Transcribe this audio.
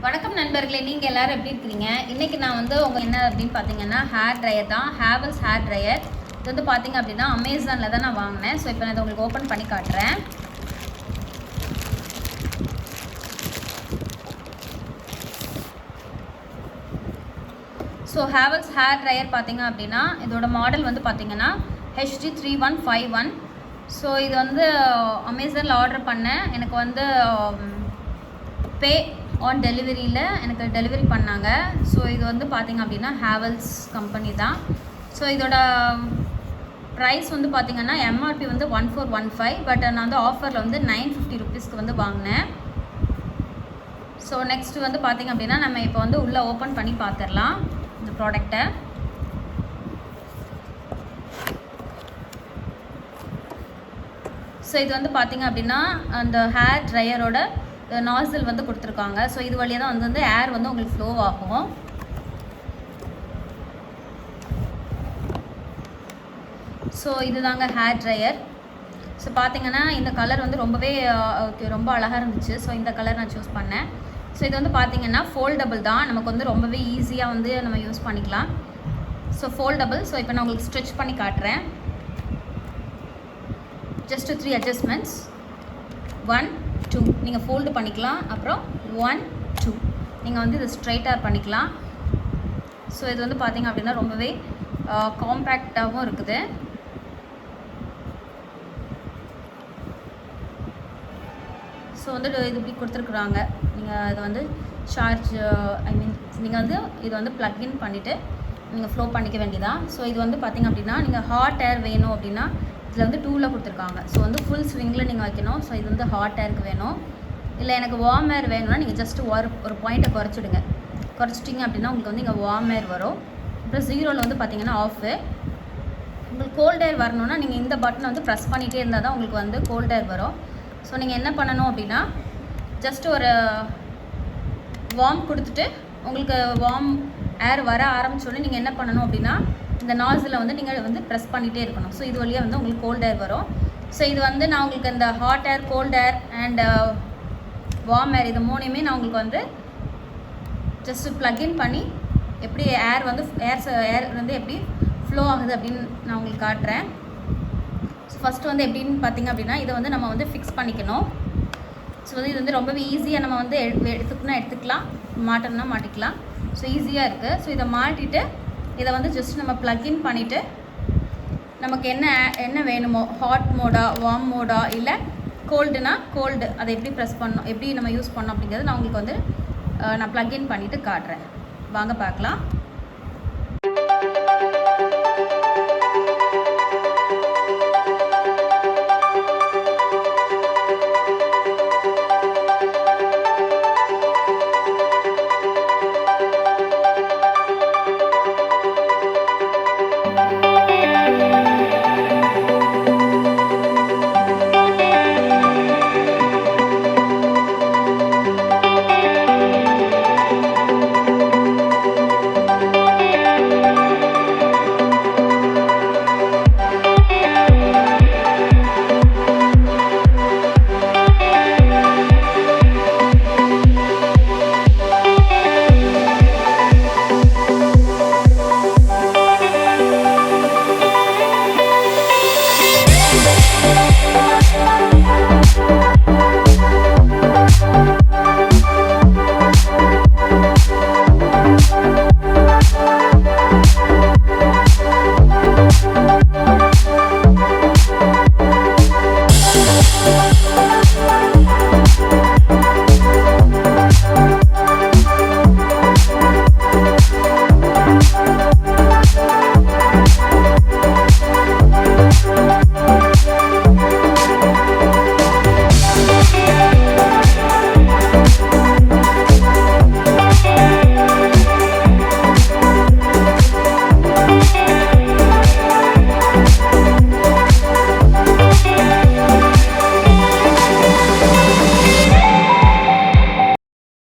வணக்கம் நண்பர்களே, நீங்கள் எல்லோரும் எப்படி இருக்கிறீங்க? இன்றைக்கி நான் வந்து என்ன அப்படின்னு பார்த்தீங்கன்னா ஹேர் ட்ரையர் தான். Havells hair dryer. இது வந்து பார்த்தீங்க அப்படின்னா அமேசானில் தான் நான் வாங்கினேன். ஸோ இப்போ நான் இதை உங்களுக்கு ஓப்பன் பண்ணி காட்டுறேன். ஸோ ஹேவல்ஸ் ஹேர் ட்ரையர் பார்த்தீங்க அப்படின்னா இதோட மாடல் வந்து பார்த்தீங்கன்னா HD3151. ஸோ இது வந்து அமேசானில் ஆர்டர் பண்ணேன். எனக்கு வந்து பே ஆன் டெலிவரியில் எனக்கு டெலிவரி பண்ணாங்க. ஸோ இது வந்து பார்த்திங்க அப்படின்னா ஹேவல்ஸ் கம்பெனி தான். ஸோ இதோட ப்ரைஸ் வந்து பார்த்திங்கன்னா எம்ஆர்பி வந்து 1415. பட் நான் வந்து ஆஃபரில் வந்து 950 ருபீஸ்க்கு வந்து வாங்கினேன். ஸோ நெக்ஸ்ட் வந்து பார்த்திங்க அப்படின்னா நம்ம இப்போ வந்து உள்ளே ஓப்பன் பண்ணி பார்த்துடலாம் இந்த ப்ராடக்டை. ஸோ இது வந்து பார்த்திங்க அப்படின்னா அந்த ஹேர் ட்ரையரோட நாசில் வந்து கொடுத்துருக்காங்க. ஸோ இது வழியாக தான் வந்து ஏர் வந்து உங்களுக்கு ஃப்ளோ ஆகும். ஸோ இதுதாங்க ஹேர் ட்ரையர். ஸோ பார்த்தீங்கன்னா இந்த கலர் வந்து ரொம்ப அழகாக இருந்துச்சு. ஸோ இந்த கலர் நான் சூஸ் பண்ணேன். ஸோ இது வந்து பார்த்தீங்கன்னா ஃபோல்டபுள் தான். நமக்கு வந்து ரொம்பவே ஈஸியாக வந்து நம்ம யூஸ் பண்ணிக்கலாம். So foldable. ஸோ இப்போ நான் உங்களுக்கு ஸ்ட்ரெச் பண்ணி காட்டுறேன். Just 3 adjustments. 1 2 நீங்கள் ஃபோல்டு பண்ணிக்கலாம். அப்புறம் 1 2 நீங்கள் வந்து இது ஸ்ட்ரைட்டாக பண்ணிக்கலாம். ஸோ இது வந்து பார்த்திங்க அப்படின்னா ரொம்பவே காம்பேக்டாகவும் இருக்குது. ஸோ வந்து இது இப்படி கொடுத்துருக்குறாங்க. நீங்கள் இதை வந்து நீங்கள் வந்து இதை வந்து ப்ளக்இன் பண்ணிவிட்டு நீங்கள் ஃப்ளோ பண்ணிக்க வேண்டியதான். ஸோ இது வந்து பார்த்திங்க அப்படின்னா நீங்கள் ஹாட் ஏர் வேணும் அப்படின்னா இதில் வந்து 2ல் கொடுத்துருக்காங்க. ஸோ வந்து ஃபுல் ஸ்விங்கில் நீங்கள் வைக்கணும். ஸோ இது வந்து ஹாட் ஏருக்கு வேணும். இல்லை எனக்கு வார்ம் ஏர் வேணும்னா நீங்கள் ஜஸ்ட்டு ஒரு பாயிண்ட்டை குறைச்சிட்டிங்க அப்படின்னா உங்களுக்கு வந்து இங்கே வார்ம் ஏர் வரும். அப்புறம் 0ல் வந்து பார்த்திங்கன்னா ஆஃபு. உங்களுக்கு கோல்ட் ஏர் வரணுன்னா நீங்கள் இந்த பட்டனை வந்து ப்ரெஸ் பண்ணிகிட்டே இருந்தால் தான் உங்களுக்கு வந்து கோல்ட் ஏர் வரும். ஸோ நீங்கள் என்ன பண்ணணும் அப்படின்னா ஜஸ்ட்டு ஒரு வார்ம் கொடுத்துட்டு உங்களுக்கு வார்ம் ஏர் வர ஆரம்பிச்சோடனே நீங்கள் என்ன பண்ணணும் அப்படின்னா இந்த நாசில் வந்து நீங்கள் வந்து ப்ரெஸ் பண்ணிகிட்டே இருக்கணும். ஸோ இது வழியாக வந்து உங்களுக்கு கோல்ட் ஏர் வரும். ஸோ இது வந்து நான் உங்களுக்கு இந்த hot air, cold air and warm air இது மூணையுமே நான் உங்களுக்கு வந்து ஜஸ்ட்டு ப்ளக்இன் பண்ணி எப்படி ஏர் வந்து எப்படி ஃப்ளோ ஆகுது அப்படின்னு நான் உங்களுக்கு காட்டுறேன். ஸோ ஃபஸ்ட்டு வந்து எப்படின்னு பார்த்திங்க அப்படின்னா இதை வந்து நம்ம வந்து ஃபிக்ஸ் பண்ணிக்கணும். ஸோ வந்து இது வந்து ரொம்பவே ஈஸியாக நம்ம வந்து எடுத்துக்கலாம், மாட்டணும்னா மாட்டிக்கலாம். ஸோ ஈஸியாக இருக்குது. ஸோ இதை மாட்டிட்டு இதை வந்து ஜஸ்ட் நம்ம ப்ளக்இன் பண்ணிவிட்டு நமக்கு என்ன வேணுமோ ஹாட் மோடா, வார்ம் மோடா, இல்லை கோல்டுனா கோல்டு அதை எப்படி ப்ரெஸ் பண்ணணும், எப்படி நம்ம யூஸ் பண்ணோம் அப்படிங்கிறது நான் உங்களுக்கு வந்து நான் ப்ளக்இன் பண்ணிவிட்டு காட்டுறேன். வாங்க பார்க்கலாம்.